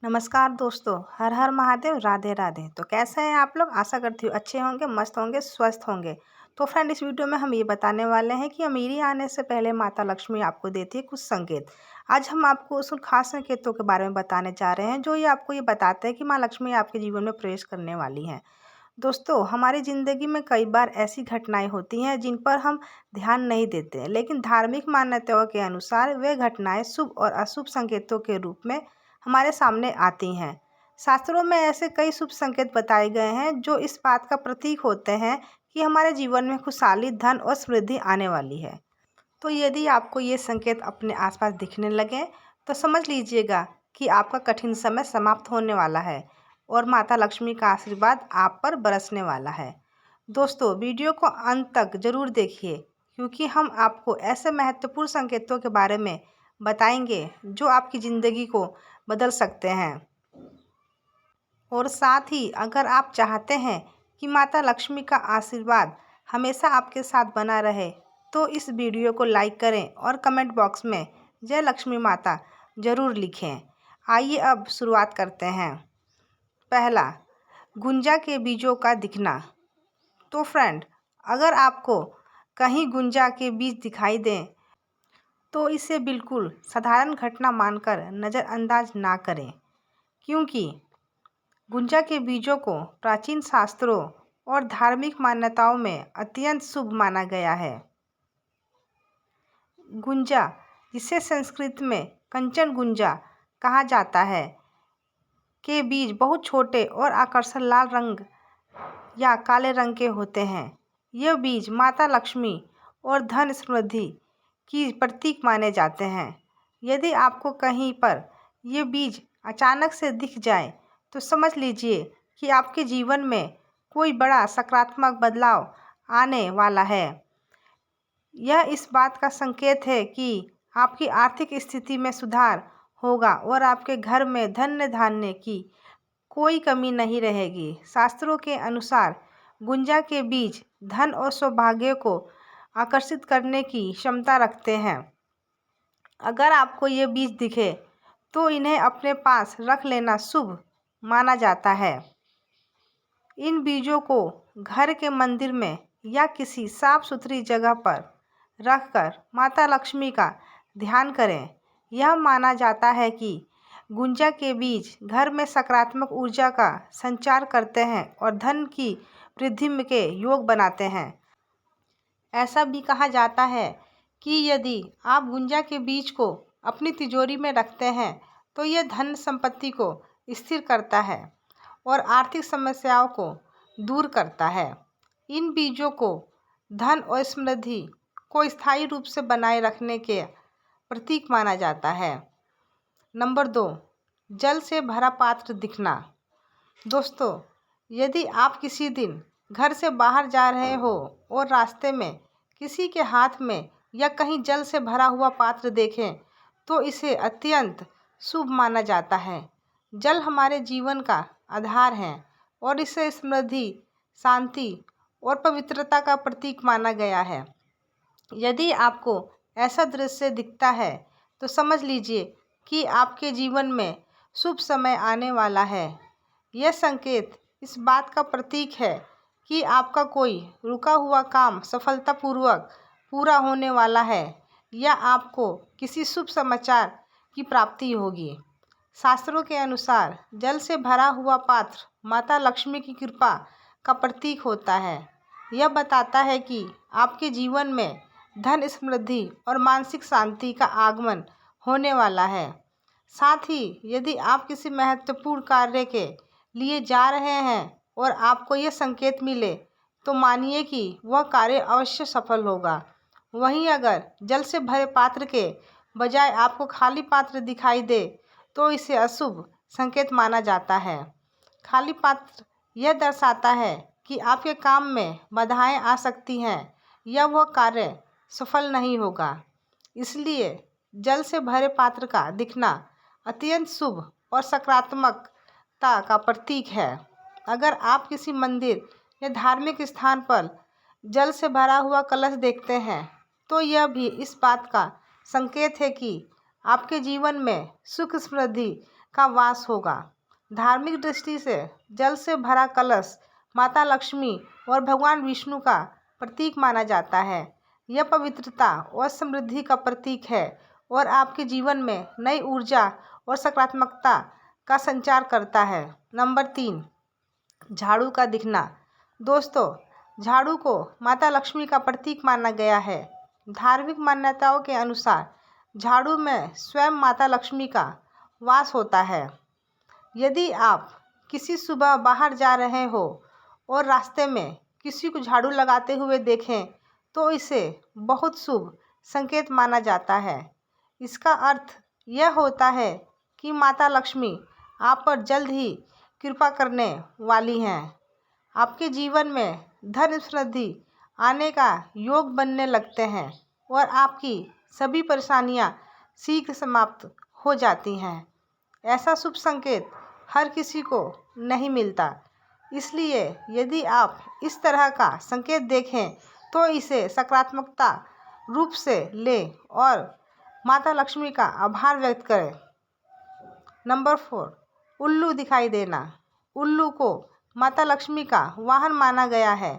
नमस्कार दोस्तों, हर हर महादेव, राधे राधे। तो कैसे हैं आप लोग? आशा करती हूँ अच्छे होंगे, मस्त होंगे, स्वस्थ होंगे। तो फ्रेंड, इस वीडियो में हम ये बताने वाले हैं कि अमीरी आने से पहले माता लक्ष्मी आपको देती है कुछ संकेत। आज हम आपको उस खास संकेतों के बारे में बताने जा रहे हैं जो ये आपको ये बताते हैं कि माँ लक्ष्मी आपके जीवन में प्रवेश करने वाली हैं। दोस्तों, हमारी ज़िंदगी में कई बार ऐसी घटनाएं होती हैं जिन पर हम ध्यान नहीं देते, लेकिन धार्मिक मान्यताओं के अनुसार वे घटनाएं शुभ और अशुभ संकेतों के रूप में हमारे सामने आती हैं। शास्त्रों में ऐसे कई शुभ संकेत बताए गए हैं जो इस बात का प्रतीक होते हैं कि हमारे जीवन में खुशहाली, धन और समृद्धि आने वाली है। तो यदि आपको ये संकेत अपने आसपास दिखने लगे तो समझ लीजिएगा कि आपका कठिन समय समाप्त होने वाला है और माता लक्ष्मी का आशीर्वाद आप पर बरसने वाला है। दोस्तों, वीडियो को अंत तक जरूर देखिए क्योंकि हम आपको ऐसे महत्वपूर्ण संकेतों के बारे में बताएंगे जो आपकी ज़िंदगी को बदल सकते हैं। और साथ ही अगर आप चाहते हैं कि माता लक्ष्मी का आशीर्वाद हमेशा आपके साथ बना रहे तो इस वीडियो को लाइक करें और कमेंट बॉक्स में जय लक्ष्मी माता ज़रूर लिखें। आइए अब शुरुआत करते हैं। पहला, गुंजा के बीजों का दिखना। तो फ्रेंड, अगर आपको कहीं गुंजा के बीज दिखाई दें तो इसे बिल्कुल साधारण घटना मानकर नज़रअंदाज ना करें, क्योंकि गुंजा के बीजों को प्राचीन शास्त्रों और धार्मिक मान्यताओं में अत्यंत शुभ माना गया है। गुंजा, जिसे संस्कृत में कंचन गुंजा कहा जाता है, के बीज बहुत छोटे और आकर्षक लाल रंग या काले रंग के होते हैं। ये बीज माता लक्ष्मी और धन समृद्धि की प्रतीक माने जाते हैं। यदि आपको कहीं पर ये बीज अचानक से दिख जाए तो समझ लीजिए कि आपके जीवन में कोई बड़ा सकारात्मक बदलाव आने वाला है। यह इस बात का संकेत है कि आपकी आर्थिक स्थिति में सुधार होगा और आपके घर में धन धान्य की कोई कमी नहीं रहेगी। शास्त्रों के अनुसार गुंजा के बीज धन और सौभाग्य को आकर्षित करने की क्षमता रखते हैं। अगर आपको ये बीज दिखे तो इन्हें अपने पास रख लेना शुभ माना जाता है। इन बीजों को घर के मंदिर में या किसी साफ सुथरी जगह पर रखकर माता लक्ष्मी का ध्यान करें। यह माना जाता है कि गुंजा के बीज घर में सकारात्मक ऊर्जा का संचार करते हैं और धन की वृद्धि के योग बनाते हैं। ऐसा भी कहा जाता है कि यदि आप गुंजा के बीज को अपनी तिजोरी में रखते हैं तो यह धन संपत्ति को स्थिर करता है और आर्थिक समस्याओं को दूर करता है। इन बीजों को धन और समृद्धि को स्थायी रूप से बनाए रखने के प्रतीक माना जाता है। नंबर 2, जल से भरा पात्र दिखना। दोस्तों, यदि आप किसी दिन घर से बाहर जा रहे हो और रास्ते में किसी के हाथ में या कहीं जल से भरा हुआ पात्र देखें तो इसे अत्यंत शुभ माना जाता है। जल हमारे जीवन का आधार है और इसे समृद्धि, शांति और पवित्रता का प्रतीक माना गया है। यदि आपको ऐसा दृश्य दिखता है तो समझ लीजिए कि आपके जीवन में शुभ समय आने वाला है। यह संकेत इस बात का प्रतीक है कि आपका कोई रुका हुआ काम सफलतापूर्वक पूरा होने वाला है या आपको किसी शुभ समाचार की प्राप्ति होगी। शास्त्रों के अनुसार जल से भरा हुआ पात्र माता लक्ष्मी की कृपा का प्रतीक होता है। यह बताता है कि आपके जीवन में धन, समृद्धि और मानसिक शांति का आगमन होने वाला है। साथ ही यदि आप किसी महत्वपूर्ण कार्य के लिए जा रहे हैं और आपको यह संकेत मिले तो मानिए कि वह कार्य अवश्य सफल होगा। वहीं अगर जल से भरे पात्र के बजाय आपको खाली पात्र दिखाई दे तो इसे अशुभ संकेत माना जाता है। खाली पात्र यह दर्शाता है कि आपके काम में बाधाएं आ सकती हैं या वह कार्य सफल नहीं होगा। इसलिए जल से भरे पात्र का दिखना अत्यंत शुभ और सकारात्मकता का प्रतीक है। अगर आप किसी मंदिर या धार्मिक स्थान पर जल से भरा हुआ कलश देखते हैं तो यह भी इस बात का संकेत है कि आपके जीवन में सुख, समृद्धि का वास होगा। धार्मिक दृष्टि से जल से भरा कलश माता लक्ष्मी और भगवान विष्णु का प्रतीक माना जाता है। यह पवित्रता और समृद्धि का प्रतीक है और आपके जीवन में नई ऊर्जा और सकारात्मकता का संचार करता है। नंबर 3, झाड़ू का दिखना। दोस्तों, झाड़ू को माता लक्ष्मी का प्रतीक माना गया है। धार्मिक मान्यताओं के अनुसार झाड़ू में स्वयं माता लक्ष्मी का वास होता है। यदि आप किसी सुबह बाहर जा रहे हो और रास्ते में किसी को झाड़ू लगाते हुए देखें तो इसे बहुत शुभ संकेत माना जाता है। इसका अर्थ यह होता है कि माता लक्ष्मी आप पर जल्द ही कृपा करने वाली हैं। आपके जीवन में धन समृद्धि आने का योग बनने लगते हैं और आपकी सभी परेशानियां शीघ्र समाप्त हो जाती हैं। ऐसा शुभ संकेत हर किसी को नहीं मिलता, इसलिए यदि आप इस तरह का संकेत देखें तो इसे सकारात्मकता रूप से लें और माता लक्ष्मी का आभार व्यक्त करें। नंबर 4, उल्लू दिखाई देना। उल्लू को माता लक्ष्मी का वाहन माना गया है।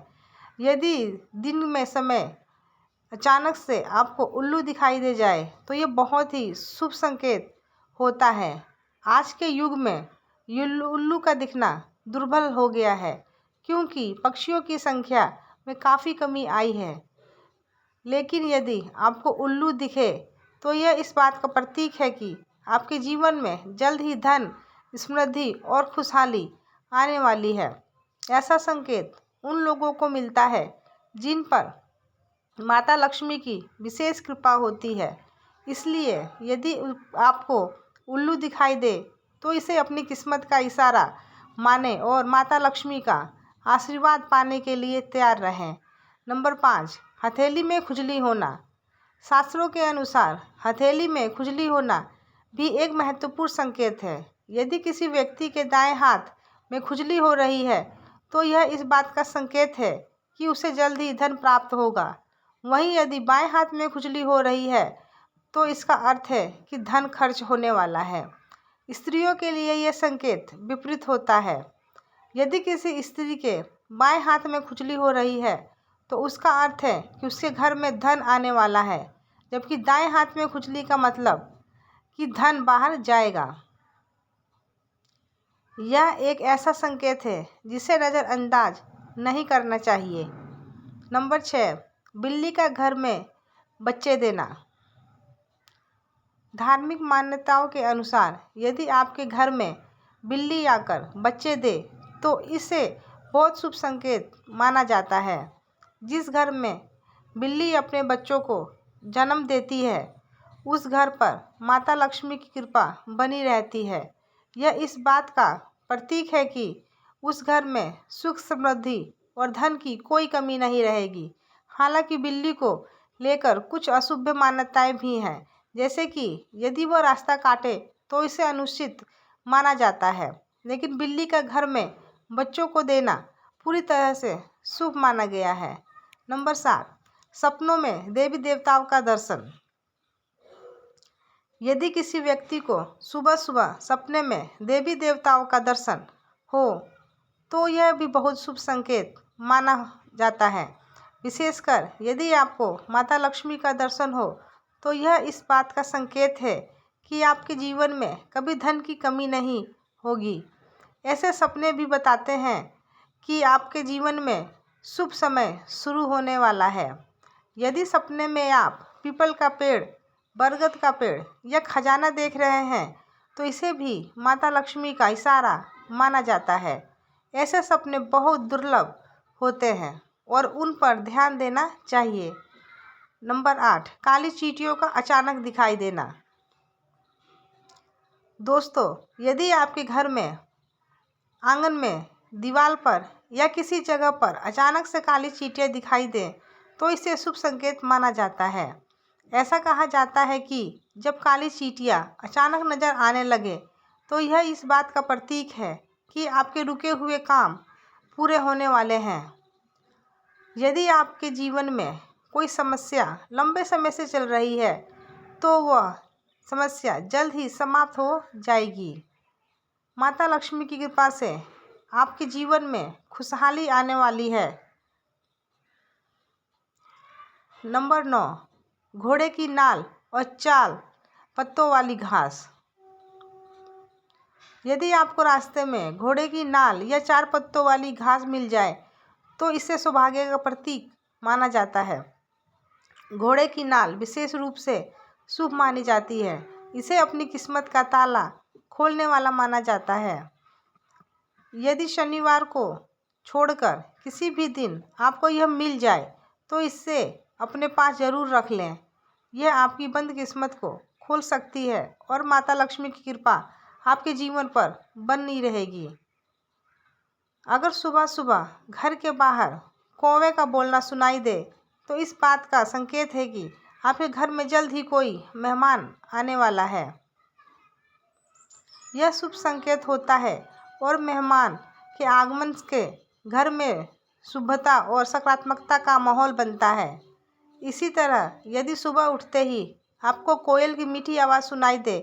यदि दिन में समय अचानक से आपको उल्लू दिखाई दे जाए तो ये बहुत ही शुभ संकेत होता है। आज के युग में उल्लू का दिखना दुर्लभ हो गया है क्योंकि पक्षियों की संख्या में काफ़ी कमी आई है। लेकिन यदि आपको उल्लू दिखे तो यह इस बात का प्रतीक है कि आपके जीवन में जल्द ही धन, समृद्धि और खुशहाली आने वाली है। ऐसा संकेत उन लोगों को मिलता है जिन पर माता लक्ष्मी की विशेष कृपा होती है। इसलिए यदि आपको उल्लू दिखाई दे तो इसे अपनी किस्मत का इशारा माने और माता लक्ष्मी का आशीर्वाद पाने के लिए तैयार रहें। नंबर 5, हथेली में खुजली होना। शास्त्रों के अनुसार हथेली में खुजली होना भी एक महत्वपूर्ण संकेत है। यदि किसी व्यक्ति के दाएं हाथ में खुजली हो रही है तो यह इस बात का संकेत है कि उसे जल्द ही धन प्राप्त होगा। वहीं यदि बाएं हाथ में खुजली हो रही है तो इसका अर्थ है कि धन खर्च होने वाला है। स्त्रियों के लिए यह संकेत विपरीत होता है। यदि किसी स्त्री के बाएं हाथ में खुजली हो रही है तो उसका अर्थ है कि उसके घर में धन आने वाला है, जबकि दाएं हाथ में खुजली का मतलब कि धन बाहर जाएगा। यह एक ऐसा संकेत है जिसे नज़रअंदाज नहीं करना चाहिए। नंबर 6, बिल्ली का घर में बच्चे देना। धार्मिक मान्यताओं के अनुसार यदि आपके घर में बिल्ली आकर बच्चे दे तो इसे बहुत शुभ संकेत माना जाता है। जिस घर में बिल्ली अपने बच्चों को जन्म देती है उस घर पर माता लक्ष्मी की कृपा बनी रहती है। यह इस बात का प्रतीक है कि उस घर में सुख, समृद्धि और धन की कोई कमी नहीं रहेगी। हालांकि बिल्ली को लेकर कुछ अशुभ मान्यताएं भी हैं, जैसे कि यदि वह रास्ता काटे तो इसे अनुचित माना जाता है, लेकिन बिल्ली का घर में बच्चों को देना पूरी तरह से शुभ माना गया है। नंबर 7, सपनों में देवी देवताओं का दर्शन। यदि किसी व्यक्ति को सुबह सुबह सपने में देवी देवताओं का दर्शन हो तो यह भी बहुत शुभ संकेत माना जाता है। विशेषकर यदि आपको माता लक्ष्मी का दर्शन हो तो यह इस बात का संकेत है कि आपके जीवन में कभी धन की कमी नहीं होगी। ऐसे सपने भी बताते हैं कि आपके जीवन में शुभ समय शुरू होने वाला है। यदि सपने में आप पीपल का पेड़, बरगद का पेड़ या खजाना देख रहे हैं तो इसे भी माता लक्ष्मी का इशारा माना जाता है। ऐसे सपने बहुत दुर्लभ होते हैं और उन पर ध्यान देना चाहिए। नंबर 8, काली चींटियों का अचानक दिखाई देना। दोस्तों, यदि आपके घर में आंगन में, दीवार पर या किसी जगह पर अचानक से काली चींटियां दिखाई दें तो इसे शुभ संकेत माना जाता है। ऐसा कहा जाता है कि जब काली चींटियां अचानक नजर आने लगे तो यह इस बात का प्रतीक है कि आपके रुके हुए काम पूरे होने वाले हैं। यदि आपके जीवन में कोई समस्या लंबे समय से चल रही है तो वह समस्या जल्द ही समाप्त हो जाएगी। माता लक्ष्मी की कृपा से आपके जीवन में खुशहाली आने वाली है। नंबर 9, घोड़े की नाल और चाल पत्तों वाली घास। यदि आपको रास्ते में घोड़े की नाल या 4 पत्तों वाली घास मिल जाए तो इसे सौभाग्य का प्रतीक माना जाता है। घोड़े की नाल विशेष रूप से शुभ मानी जाती है। इसे अपनी किस्मत का ताला खोलने वाला माना जाता है। यदि शनिवार को छोड़कर किसी भी दिन आपको यह मिल जाए तो इसे अपने पास जरूर रख लें। यह आपकी बंद किस्मत को खोल सकती है और माता लक्ष्मी की कृपा आपके जीवन पर बनी रहेगी। अगर सुबह सुबह घर के बाहर कौवे का बोलना सुनाई दे तो इस बात का संकेत है कि आपके घर में जल्द ही कोई मेहमान आने वाला है। यह शुभ संकेत होता है और मेहमान के आगमन के घर में शुभता और सकारात्मकता का माहौल बनता है। इसी तरह यदि सुबह उठते ही आपको कोयल की मीठी आवाज़ सुनाई दे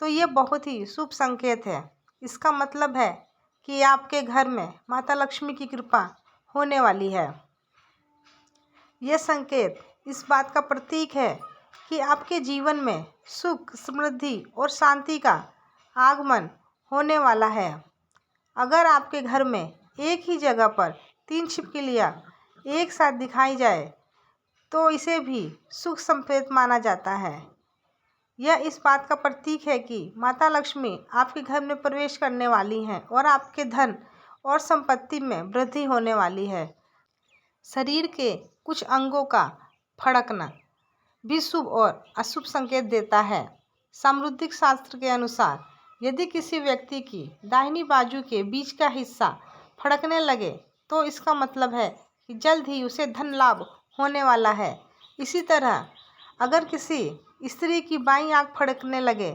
तो यह बहुत ही शुभ संकेत है। इसका मतलब है कि आपके घर में माता लक्ष्मी की कृपा होने वाली है। यह संकेत इस बात का प्रतीक है कि आपके जीवन में सुख, समृद्धि और शांति का आगमन होने वाला है। अगर आपके घर में एक ही जगह पर 3 छिपकलियाँ एक साथ दिखाई जाए तो इसे भी सुख संकेत माना जाता है। यह इस बात का प्रतीक है कि माता लक्ष्मी आपके घर में प्रवेश करने वाली हैं और आपके धन और संपत्ति में वृद्धि होने वाली है। शरीर के कुछ अंगों का फड़कना भी शुभ और अशुभ संकेत देता है। सामुद्रिक शास्त्र के अनुसार यदि किसी व्यक्ति की दाहिनी बाजू के बीच का हिस्सा फड़कने लगे तो इसका मतलब है कि जल्द ही उसे धन लाभ होने वाला है। इसी तरह अगर किसी स्त्री की बाईं आंख फड़कने लगे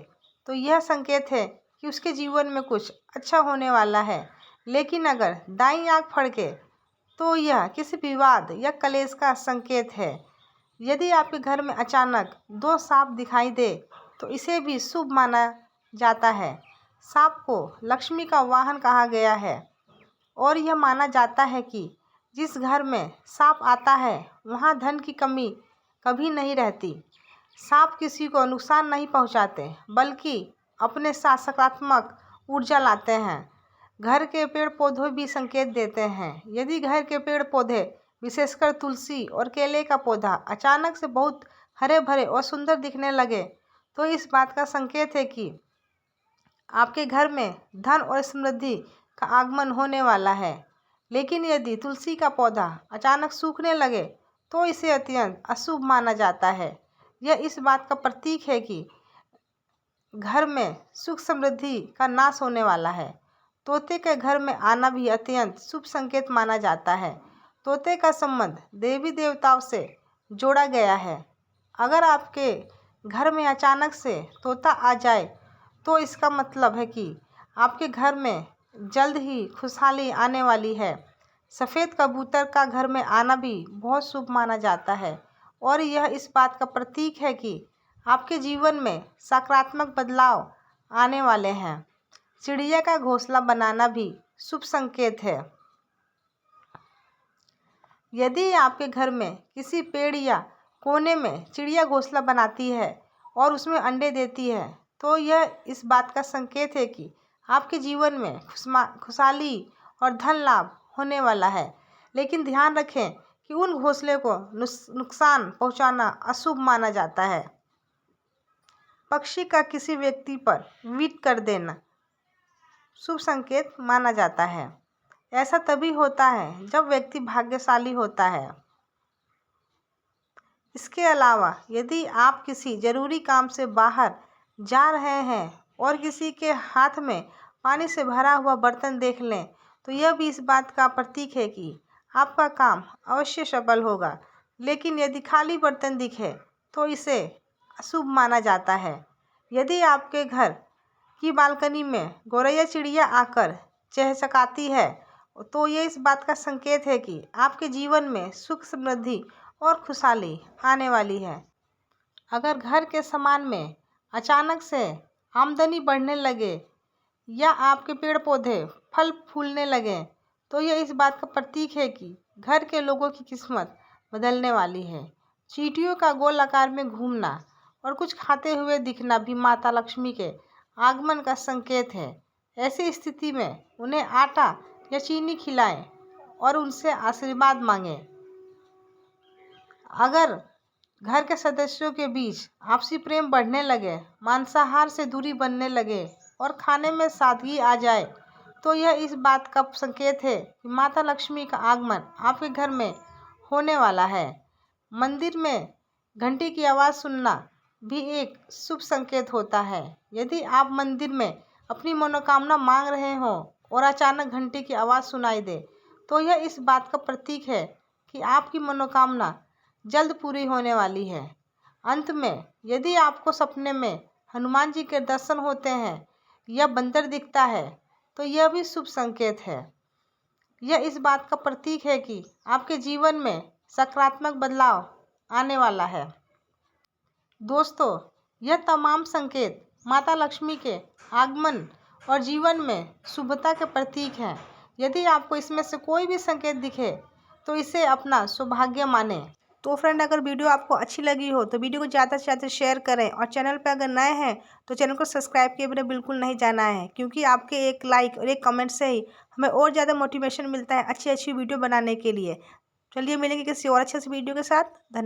तो यह संकेत है कि उसके जीवन में कुछ अच्छा होने वाला है। लेकिन अगर दाईं आंख फड़के तो यह किसी विवाद या कलेश का संकेत है। यदि आपके घर में अचानक 2 सांप दिखाई दे तो इसे भी शुभ माना जाता है। सांप को लक्ष्मी का वाहन कहा गया है और यह माना जाता है कि जिस घर में सांप आता है वहाँ धन की कमी कभी नहीं रहती। सांप किसी को नुकसान नहीं पहुँचाते बल्कि अपने साथ सकारात्मक ऊर्जा लाते हैं। घर के पेड़ पौधे भी संकेत देते हैं। यदि घर के पेड़ पौधे विशेषकर तुलसी और केले का पौधा अचानक से बहुत हरे भरे और सुंदर दिखने लगे तो इस बात का संकेत है कि आपके घर में धन और समृद्धि का आगमन होने वाला है। लेकिन यदि तुलसी का पौधा अचानक सूखने लगे तो इसे अत्यंत अशुभ माना जाता है। यह इस बात का प्रतीक है कि घर में सुख समृद्धि का नाश होने वाला है। तोते के घर में आना भी अत्यंत शुभ संकेत माना जाता है। तोते का संबंध देवी देवताओं से जोड़ा गया है। अगर आपके घर में अचानक से तोता आ जाए तो इसका मतलब है कि आपके घर में जल्द ही खुशहाली आने वाली है। सफ़ेद कबूतर का घर में आना भी बहुत शुभ माना जाता है और यह इस बात का प्रतीक है कि आपके जीवन में सकारात्मक बदलाव आने वाले हैं। चिड़िया का घोंसला बनाना भी शुभ संकेत है। यदि आपके घर में किसी पेड़ या कोने में चिड़िया घोंसला बनाती है और उसमें अंडे देती है तो यह इस बात का संकेत है कि आपके जीवन में खुशहाली और धन लाभ होने वाला है। लेकिन ध्यान रखें कि उन घोंसले को नुकसान पहुंचाना अशुभ माना जाता है। पक्षी का किसी व्यक्ति पर ट्वीट कर देना शुभ संकेत माना जाता है। ऐसा तभी होता है जब व्यक्ति भाग्यशाली होता है। इसके अलावा यदि आप किसी जरूरी काम से बाहर जा रहे हैं और किसी के हाथ में पानी से भरा हुआ बर्तन देख लें तो यह भी इस बात का प्रतीक है कि आपका काम अवश्य सफल होगा। लेकिन यदि खाली बर्तन दिखे तो इसे अशुभ माना जाता है। यदि आपके घर की बालकनी में गौरैया चिड़िया आकर चहचहाती है तो ये इस बात का संकेत है कि आपके जीवन में सुख समृद्धि और खुशहाली आने वाली है। अगर घर के सामान में अचानक से आमदनी बढ़ने लगे या आपके पेड़ पौधे फल फूलने लगें तो यह इस बात का प्रतीक है कि घर के लोगों की किस्मत बदलने वाली है। चींटियों का गोल आकार में घूमना और कुछ खाते हुए दिखना भी माता लक्ष्मी के आगमन का संकेत है। ऐसी स्थिति में उन्हें आटा या चीनी खिलाएं और उनसे आशीर्वाद मांगें। अगर घर के सदस्यों के बीच आपसी प्रेम बढ़ने लगे, मांसाहार से दूरी बनने लगे और खाने में सादगी आ जाए तो यह इस बात का संकेत है कि माता लक्ष्मी का आगमन आपके घर में होने वाला है। मंदिर में घंटी की आवाज़ सुनना भी एक शुभ संकेत होता है। यदि आप मंदिर में अपनी मनोकामना मांग रहे हो और अचानक घंटी की आवाज़ सुनाई दे तो यह इस बात का प्रतीक है कि आपकी मनोकामना जल्द पूरी होने वाली है। अंत में, यदि आपको सपने में हनुमान जी के दर्शन होते हैं या बंदर दिखता है तो यह भी शुभ संकेत है। यह इस बात का प्रतीक है कि आपके जीवन में सकारात्मक बदलाव आने वाला है। दोस्तों, यह तमाम संकेत माता लक्ष्मी के आगमन और जीवन में शुभता के प्रतीक हैं। यदि आपको इसमें से कोई भी संकेत दिखे तो इसे अपना सौभाग्य माने। तो फ्रेंड, अगर वीडियो आपको अच्छी लगी हो तो वीडियो को ज़्यादा से ज़्यादा शेयर करें और चैनल पर अगर नए हैं तो चैनल को सब्सक्राइब किए बिना बिल्कुल नहीं जाना है, क्योंकि आपके एक लाइक और एक कमेंट से ही हमें और ज़्यादा मोटिवेशन मिलता है अच्छी अच्छी वीडियो बनाने के लिए। चलिए मिलेंगे किसी और अच्छे से वीडियो के साथ। धन्यवाद।